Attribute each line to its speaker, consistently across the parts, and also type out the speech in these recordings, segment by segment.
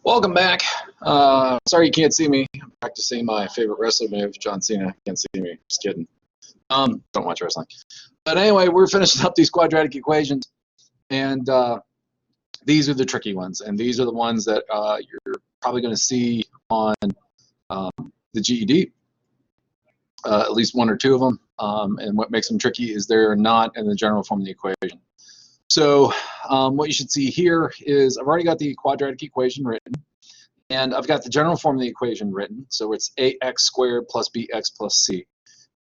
Speaker 1: Welcome back. Sorry you can't see me. I'm practicing my favorite wrestler move, John Cena. Can't see me. Just kidding. Don't watch wrestling. But anyway, we're finishing up these quadratic equations, and these are the tricky ones, and these are the ones that you're probably going to see on the GED, at least one or two of them. And what makes them tricky is they're not in the general form of the equation. So what you should see here is I've already got the quadratic equation written, and I've got the general form of the equation written. So it's ax squared plus bx plus c.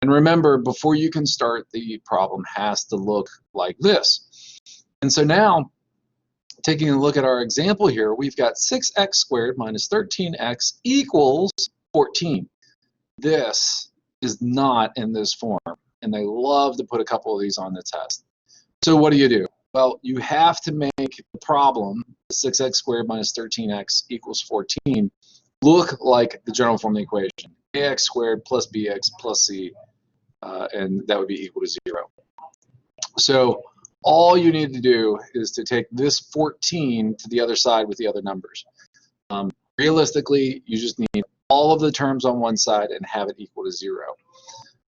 Speaker 1: And remember, before you can start, the problem has to look like this. And so now, taking a look at our example here, we've got 6x squared minus 13x equals 14. This is not in this form, and they love to put a couple of these on the test. So what do? Well, you have to make the problem, 6x squared minus 13x equals 14, look like the general form of the equation, ax squared plus bx plus c, and that would be equal to 0. So all you need to do is to take this 14 to the other side with the other numbers. Realistically, you just need all of the terms on one side and have it equal to 0.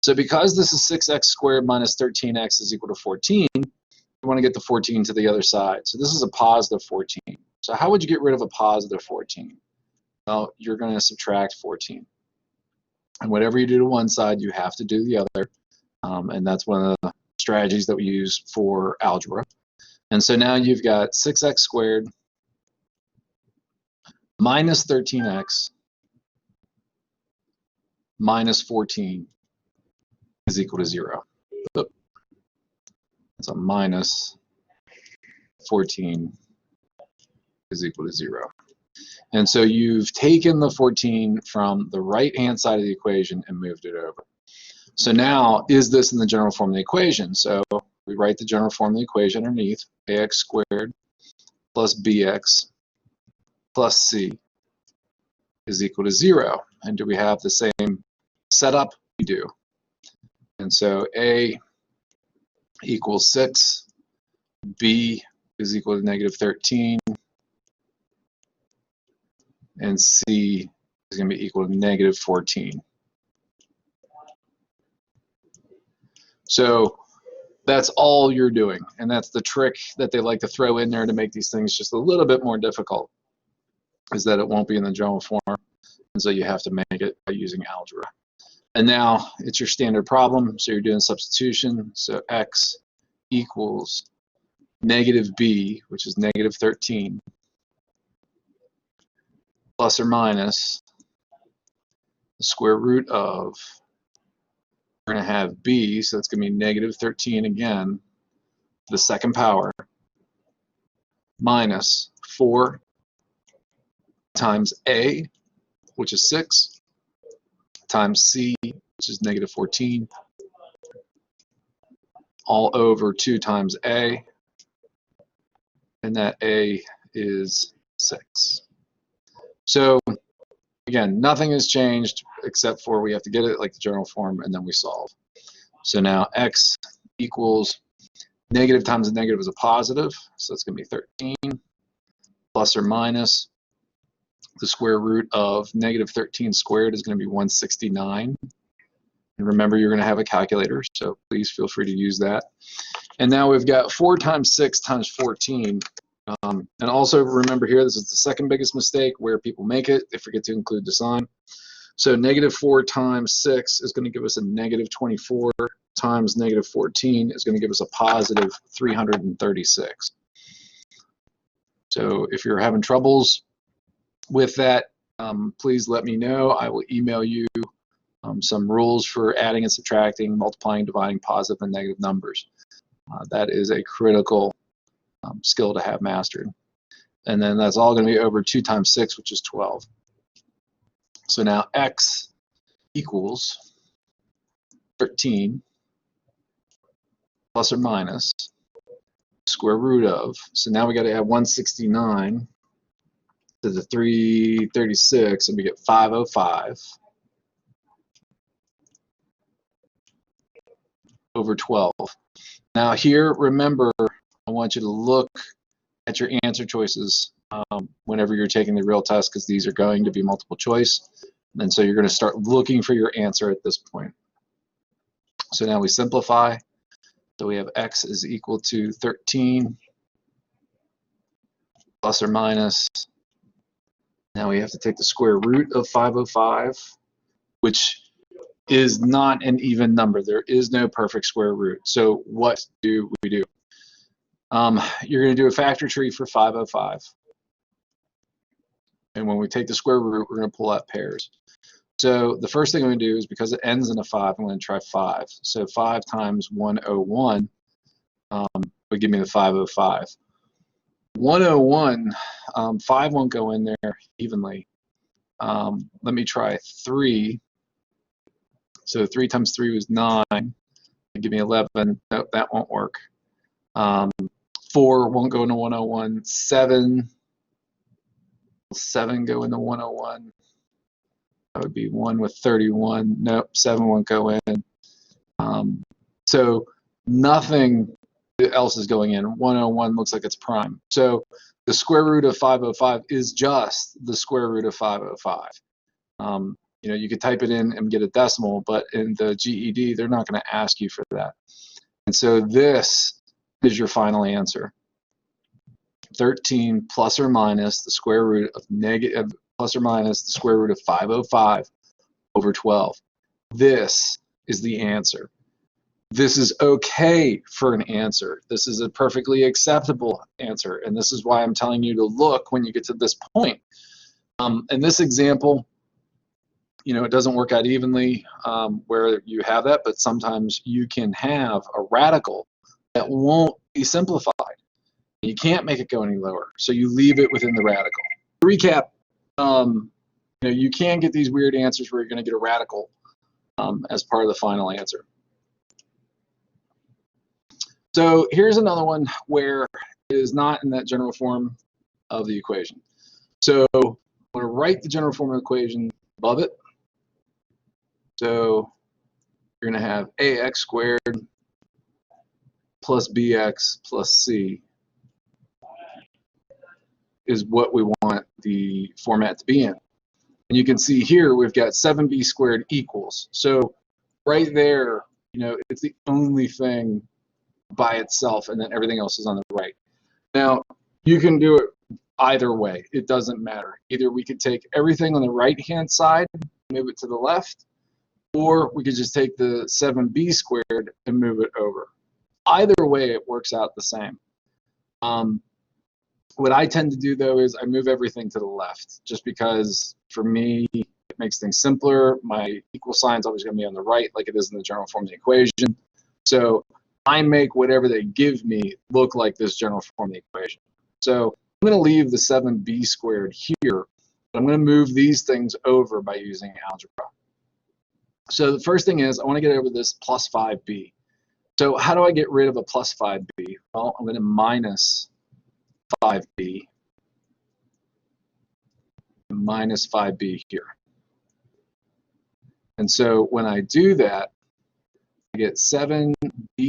Speaker 1: So because this is 6x squared minus 13x is equal to 14, you want to get the 14 to the other side. So this is a positive 14. So how would you get rid of a positive 14? Well, you're going to subtract 14. And whatever you do to one side, you have to do the other. And that's one of the strategies that we use for algebra. And so now you've got 6x squared minus 13x minus 14 is equal to 0. So minus 14 is equal to 0. And so you've taken the 14 from the right-hand side of the equation and moved it over. So now, is this in the general form of the equation? So we write the general form of the equation underneath, ax squared plus bx plus c is equal to 0. And do we have the same setup? We do. And so a equals 6, b is equal to negative 13, and c is going to be equal to negative 14. So that's all you're doing, and that's the trick that they like to throw in there to make these things just a little bit more difficult, is that it won't be in the general form, and so you have to make it by using algebra. And now it's your standard problem, so you're doing substitution. So x equals negative b, which is negative 13, plus or minus the square root of, we're going to have b, so it's going to be negative 13 again, the second power, minus 4 times a, which is 6, times c, which is negative 14, all over 2 times a, and that a is 6. So again, nothing has changed except for we have to get it like the general form, and then we solve. So now x equals negative times a negative is a positive, so it's going to be 13, plus or minus the square root of negative 13 squared is going to be 169. And remember, you're going to have a calculator, so please feel free to use that. And now we've got 4 times 6 times 14. And also remember here, this is the second biggest mistake where people make it. They forget to include the sign. So negative 4 times 6 is going to give us a negative 24 times negative 14 is going to give us a positive 336. So if you're having troubles with that, please let me know. I will email you some rules for adding and subtracting, multiplying, dividing positive and negative numbers. That is a critical skill to have mastered. And then that's all going to be over 2 times 6, which is 12. So now x equals 13 plus or minus square root of, so now we got to add 169 to the 336, and we get 505 over 12. Now here, remember, I want you to look at your answer choices whenever you're taking the real test, because these are going to be multiple choice. And so you're going to start looking for your answer at this point. So now we simplify. So we have x is equal to 13 plus or minus. Now we have to take the square root of 505, which is not an even number. There is no perfect square root. So what do we do? You're going to do a factor tree for 505. And when we take the square root, we're going to pull out pairs. So the first thing I'm going to do is, because it ends in a 5, I'm going to try 5. So 5 times 101 would give me the 505. 101, 5 won't go in there evenly. Let me try 3. So 3 times 3 was 9. Give me 11. Nope, that won't work. 4 won't go into 101. 7 go into 101. That would be 1 with 31. Nope, 7 won't go in. So nothing else is going in. 101 looks like it's prime. So the square root of 505 is just the square root of 505. You know, you could type it in and get a decimal, but in the GED, they're not going to ask you for that. And so this is your final answer. 13 plus or minus the square root of negative, plus or minus the square root of 505 over 12. This is the answer. This is okay for an answer. This is a perfectly acceptable answer. And this is why I'm telling you to look when you get to this point. In this example, you know, it doesn't work out evenly where you have that, but sometimes you can have a radical that won't be simplified. You can't make it go any lower, so you leave it within the radical. To recap, you know, you can get these weird answers where you're going to get a radical as part of the final answer. So here's another one where it is not in that general form of the equation. So I'm going to write the general form of the equation above it. So you're going to have ax squared plus bx plus c is what we want the format to be in. And you can see here we've got 7b squared equals. So right there, you know, it's the only thing by itself, and then everything else is on the right. Now, you can do it either way. It doesn't matter. Either we could take everything on the right-hand side, move it to the left, or we could just take the 7b squared and move it over. Either way, it works out the same. What I tend to do, though, is I move everything to the left, just because, for me, it makes things simpler. My equal sign is always going to be on the right, like it is in the general form of the equation. So I make whatever they give me look like this general form of the equation. So I'm going to leave the 7b squared here, but I'm going to move these things over by using algebra. So the first thing is I want to get over this plus 5b. So how do I get rid of a plus 5b? Well, I'm going to minus 5b minus 5b here. And so when I do that, I get 7b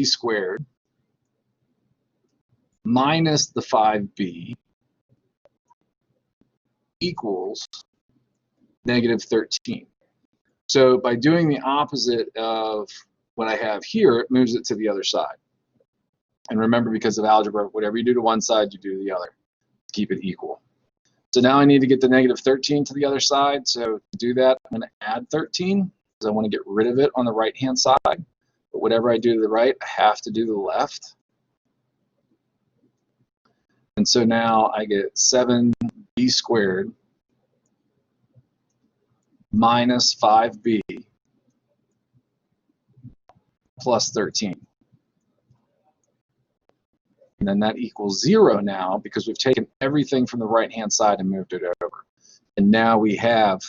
Speaker 1: squared minus the 5b equals negative 13. So by doing the opposite of what I have here, it moves it to the other side. And remember, because of algebra, whatever you do to one side, you do to the other. Keep it equal. So now I need to get the negative 13 to the other side. So to do that, I'm going to add 13 because I want to get rid of it on the right-hand side. But whatever I do to the right, I have to do to the left. And so now I get 7b squared minus 5b plus 13. And then that equals 0 now because we've taken everything from the right-hand side and moved it over. And now we have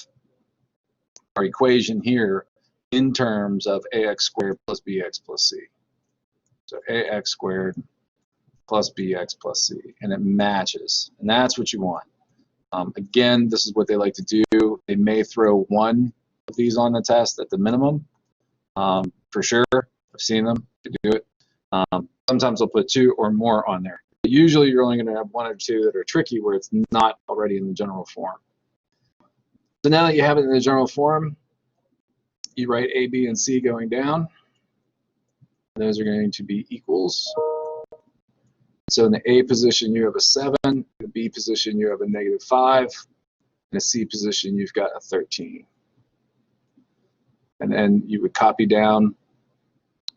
Speaker 1: our equation here in terms of ax squared plus bx plus c. So ax squared plus bx plus c, and it matches. And that's what you want. Again, this is what they like to do. They may throw one of these on the test at the minimum. For sure, I've seen them do it. Sometimes they'll put 2 or more on there. Usually you're only going to have one or two that are tricky where it's not already in the general form. So now that you have it in the general form, you write A, B, and C going down. Those are going to be equals. So in the A position, you have a 7. In the B position, you have a -5. In the C position, you've got a 13. And then you would copy down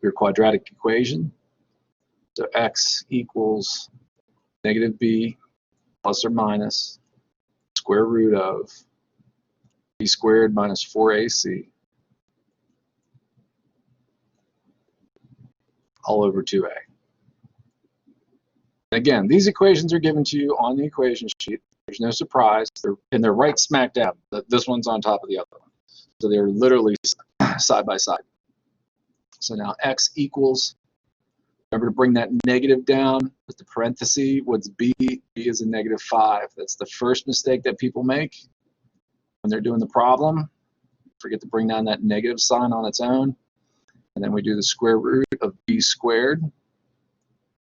Speaker 1: your quadratic equation. So x equals -b plus or minus square root of b squared minus 4ac all over 2a. Again, these equations are given to you on the equation sheet. There's no surprise. They're right smack dab. This one's on top of the other one. So they're literally side by side. So now x equals, remember to bring that negative down with the parenthesis. What's b? B is a -5. That's the first mistake that people make when they're doing the problem. Forget to bring down that negative sign on its own. And then we do the square root of b squared.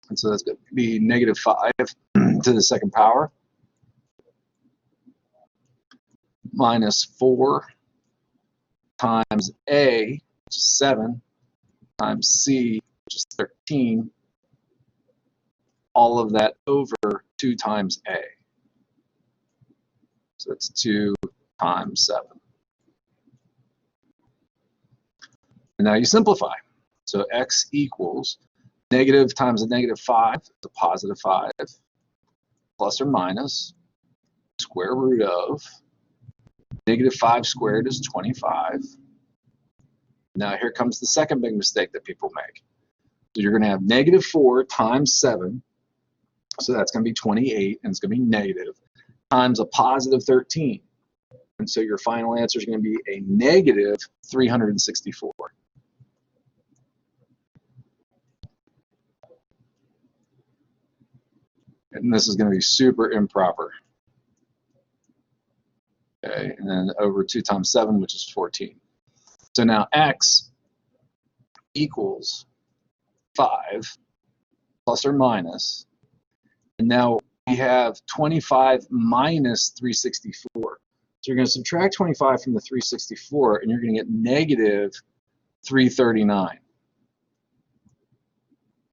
Speaker 1: And so that's going to be -5 to the second power minus 4 times a, which is 7, times c, which is 13, all of that over 2 times a. So it's 2 times 7. And now you simplify. So x equals negative times a -5 is a +5, plus or minus square root of -5 squared is 25. Now here comes the second big mistake that people make. So you're going to have -4 times 7, so that's going to be 28, and it's going to be negative, times a +13. And so your final answer is going to be a -364. And this is going to be super improper. Okay, and then over 2 times 7, which is 14. So now x equals 5 plus or minus, and now we have 25 minus 364. So you're going to subtract 25 from the 364, and you're going to get -339.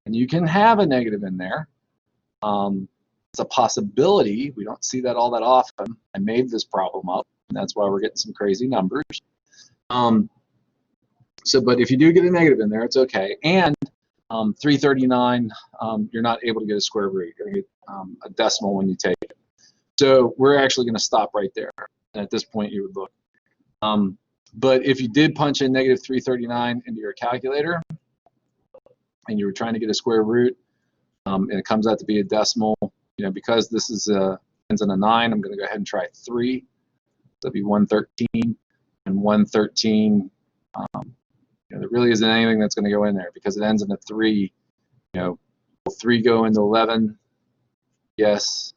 Speaker 1: And you can have a negative in there. It's a possibility. We don't see that all that often. I made this problem up, and that's why we're getting some crazy numbers. But if you do get a negative in there, it's okay. And 339, you're not able to get a square root. You're going to get a decimal when you take it. So we're actually going to stop right there. And at this point, you would look. But if you did punch in -339 into your calculator, and you were trying to get a square root, and it comes out to be a decimal, because this is ends in a 9, I'm going to go ahead and try 3. That'll be 113, and 113. There really isn't anything that's going to go in there because it ends in a 3. Will 3 go into 11? Yes.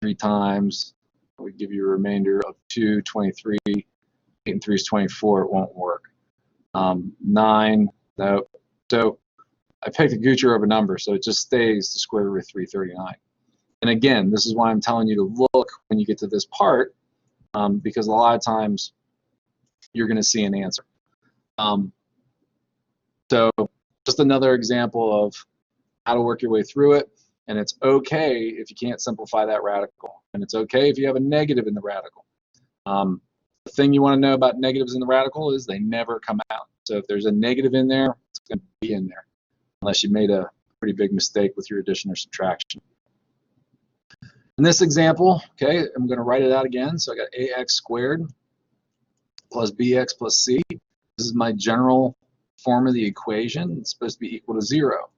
Speaker 1: 3 times. We give you a remainder of 2, 23. 8 and 3 is 24. It won't work. 9. No. So I picked a Gucci of a number, so it just stays the square root of 339. And again, this is why I'm telling you to look when you get to this part, because a lot of times you're going to see an answer. So just another example of how to work your way through it. And it's okay if you can't simplify that radical. And it's okay if you have a negative in the radical. The thing you want to know about negatives in the radical is they never come out. So if there's a negative in there, it's going to be in there, unless you made a pretty big mistake with your addition or subtraction. In this example, okay, I'm going to write it out again. So I got ax squared plus bx plus c. This is my general form of the equation. It's supposed to be equal to 0.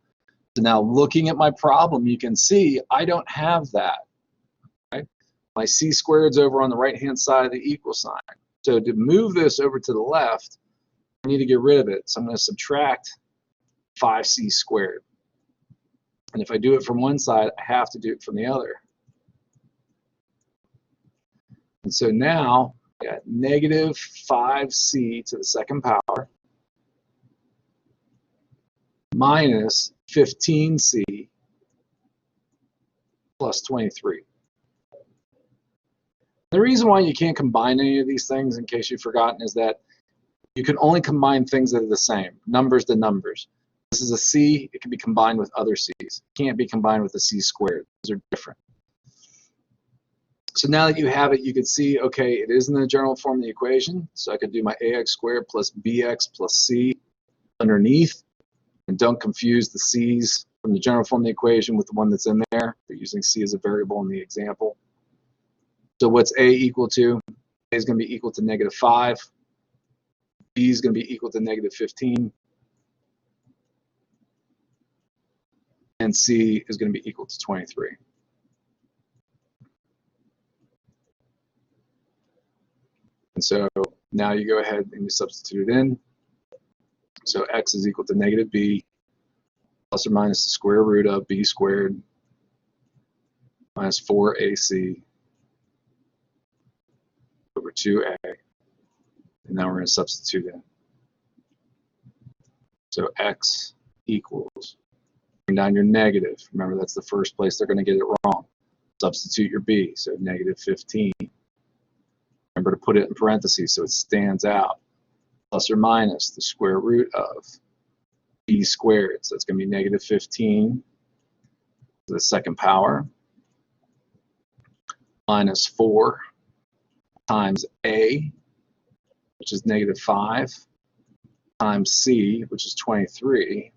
Speaker 1: So now looking at my problem, you can see I don't have that. Right? My c squared's over on the right-hand side of the equal sign. So to move this over to the left, I need to get rid of it. So I'm going to subtract 5c squared. And if I do it from one side, I have to do it from the other. And so now I got -5c to the second power minus 15c plus 23. The reason why you can't combine any of these things, in case you've forgotten, is that you can only combine things that are the same, numbers to numbers. This is a c, it can be combined with other c's. It can't be combined with a c squared. Those are different. So now that you have it, you can see, okay, it is in the general form of the equation, so I could do my ax squared plus bx plus c underneath, and don't confuse the c's from the general form of the equation with the one that's in there. We're using c as a variable in the example. So what's a equal to? A is going to be equal to -5. B is going to be equal to -15. And C is going to be equal to 23. And so now you go ahead and you substitute it in. So x is equal to -b plus or minus the square root of b squared minus 4ac over 2a. And now we're going to substitute in. So x equals, bring down your negative. Remember, that's the first place they're going to get it wrong. Substitute your b, so -15. Remember to put it in parentheses so it stands out. Plus or minus the square root of b squared. So it's going to be -15 to the second power minus 4 times a, which is -5, times c, which is 23,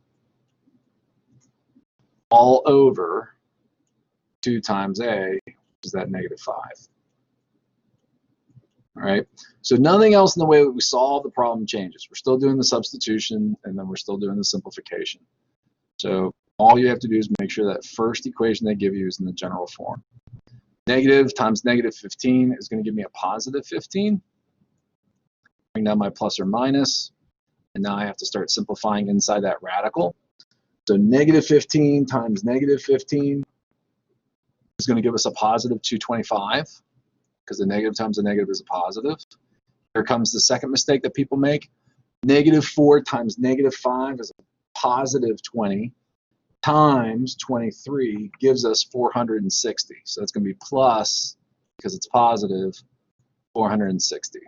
Speaker 1: all over 2 times a, which is that -5. All right, so nothing else in the way that we solve the problem changes. We're still doing the substitution, and then we're still doing the simplification. So all you have to do is make sure that first equation they give you is in the general form. Negative times -15 is going to give me a positive 15. Bring down my plus or minus, and now I have to start simplifying inside that radical. So -15 times -15 is going to give us a positive 225, because the negative times the negative is a positive. Here comes the second mistake that people make. -4 times -5 is a positive 20 times 23 gives us 460. So that's going to be plus, because it's positive, 460.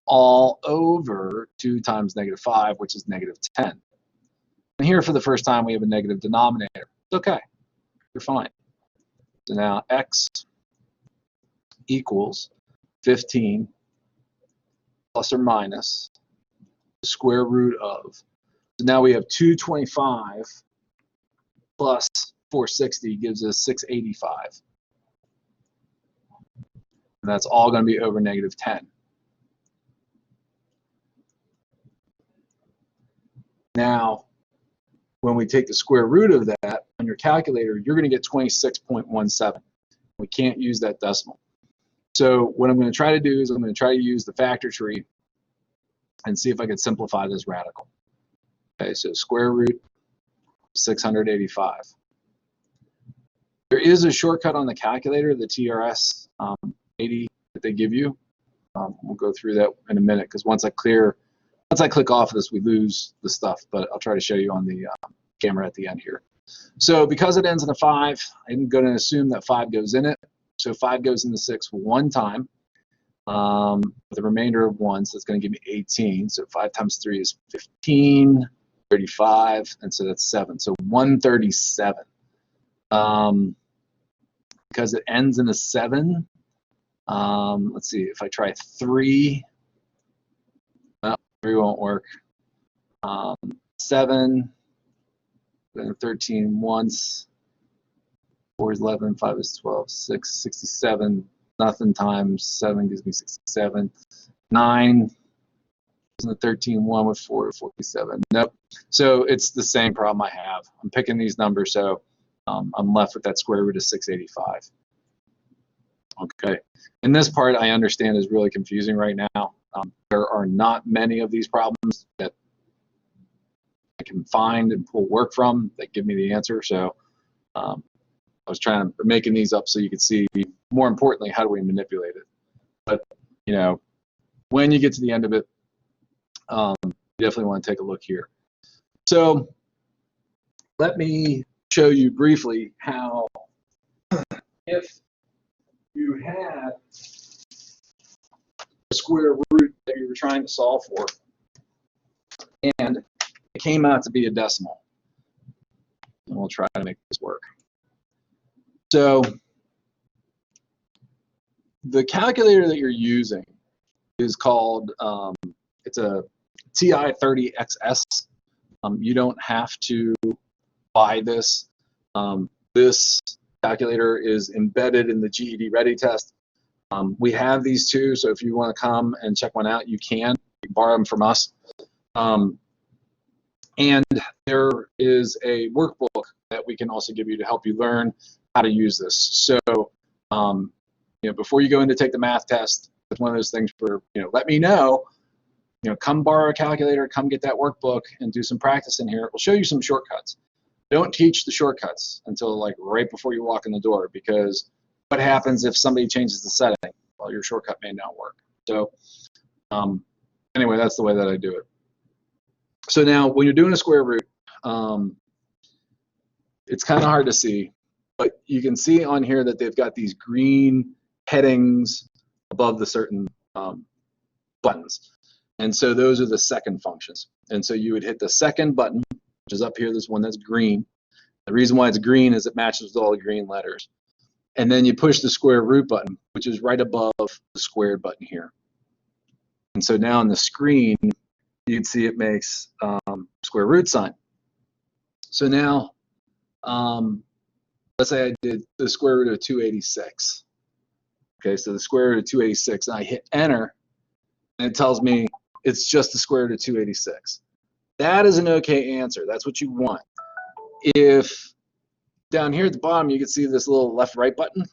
Speaker 1: All over 2 times -5, which is -10. And here for the first time we have a negative denominator. It's okay. You're fine. So now x equals 15 plus or minus the square root of. So now we have 225 plus 460 gives us 685. And that's all going to be over -10. Now, when we take the square root of that on your calculator, you're going to get 26.17. We can't use that decimal. So what I'm going to try to do is I'm going to try to use the factor tree and see if I can simplify this radical. Okay, so square root 685. There is a shortcut on the calculator, the TRS 80 that they give you. We'll go through that in a minute, because once I click off of this, we lose the stuff, but I'll try to show you on the camera at the end here. So because it ends in a 5, I'm going to assume that 5 goes in it. So 5 goes into 6 one time with a remainder of 1, so it's going to give me 18. So 5 times 3 is 15, 35, and so that's 7. So 137. Because it ends in a 7, let's see, if I try 3, well, 3 won't work. 7, then 13 once. 4 is 11, 5 is 12, 6, 67, nothing times 7 gives me 67. 9 is the 13, 1 with 4, 47. Nope. So it's the same problem I have. I'm picking these numbers, so I'm left with that square root of 685. Okay. And this part I understand is really confusing right now. There are not many of these problems that I can find and pull work from that give me the answer. So I was making these up so you could see, more importantly, how do we manipulate it. But, you know, when you get to the end of it, you definitely want to take a look here. So let me show you briefly how if you had a square root that you were trying to solve for, and it came out to be a decimal. And we'll try to make this work. So the calculator that you're using is called, it's a TI-30XS. You don't have to buy this. This calculator is embedded in the GED Ready test. We have these two, so if you want to come and check one out, you can. You can borrow them from us. And there is a workbook that we can also give you to help you learn how to use this. So, before you go in to take the math test, it's one of those things where, let me know, come borrow a calculator, come get that workbook and do some practice in here. We'll show you some shortcuts. Don't teach the shortcuts until like right before you walk in the door, because what happens if somebody changes the setting? Well, your shortcut may not work. So anyway, that's the way that I do it. So now when you're doing a square root, it's kind of hard to see, but you can see on here that they've got these green headings above the certain buttons. And so those are the second functions. And so you would hit the second button, which is up here, this one that's green. The reason why it's green is it matches with all the green letters. And then you push the square root button, which is right above the squared button here. And so now on the screen, you can see it makes square root sign. So now, let's say I did the square root of 286. Okay, so the square root of 286, and I hit enter, and it tells me it's just the square root of 286. That is an okay answer. That's what you want. If down here at the bottom you can see this little left-right button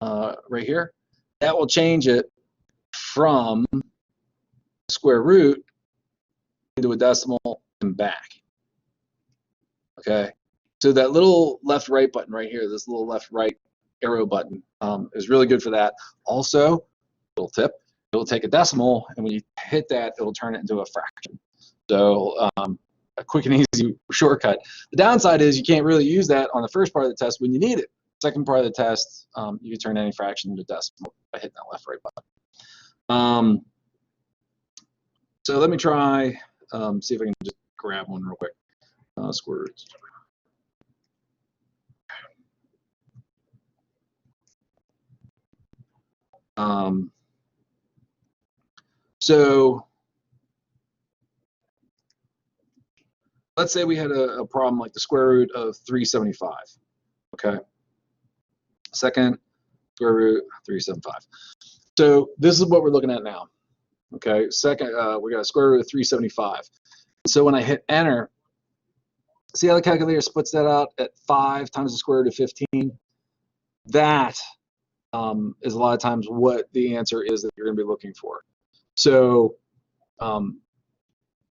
Speaker 1: right here, that will change it from square root into a decimal and back. Okay, so that little left-right button right here, this little left-right arrow button, is really good for that. Also, little tip, it'll take a decimal, and when you hit that, it'll turn it into a fraction. So a quick and easy shortcut. The downside is you can't really use that on the first part of the test when you need it. Second part of the test, you can turn any fraction into decimal by hitting that left-right button. So let me try, see if I can just grab one real quick. Square roots. So let's say we had a problem like the square root of 375. Okay. Second square root 375. So this is what we're looking at now. Okay. Second, we got a square root of 375. So when I hit enter, see how the calculator splits that out at 5 times the square root of 15? That is a lot of times what the answer is that you're going to be looking for. So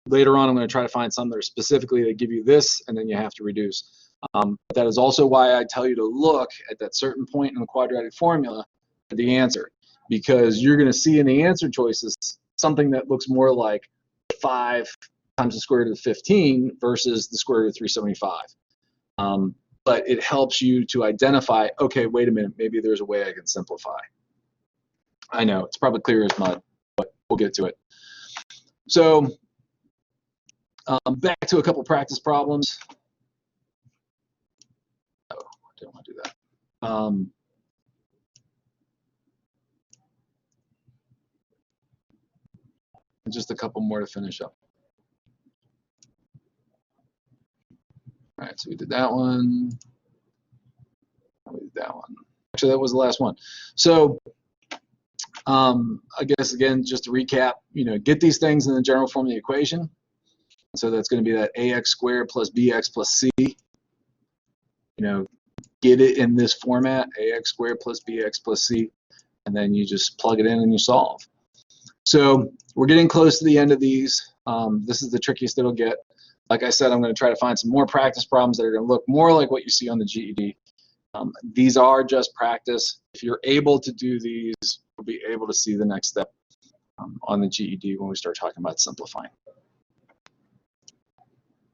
Speaker 1: later on, I'm going to try to find some that are specifically that give you this, and then you have to reduce. That is also why I tell you to look at that certain point in the quadratic formula for the answer, because you're going to see in the answer choices something that looks more like 5 times the square root of 15 versus the square root of 375. But it helps you to identify, okay, wait a minute, maybe there's a way I can simplify. I know, it's probably clear as mud, but we'll get to it. So back to a couple practice problems. Oh, I didn't want to do that. Just a couple more to finish up. All right, so we did that one. We did that one. Actually, that was the last one. So I guess, again, just to recap, get these things in the general form of the equation. So that's going to be that ax squared plus bx plus c. Get it in this format, ax squared plus bx plus c, and then you just plug it in and you solve. So we're getting close to the end of these. This is the trickiest it'll get. Like I said, I'm going to try to find some more practice problems that are going to look more like what you see on the GED. These are just practice. If you're able to do these, you'll be able to see the next step on the GED when we start talking about simplifying.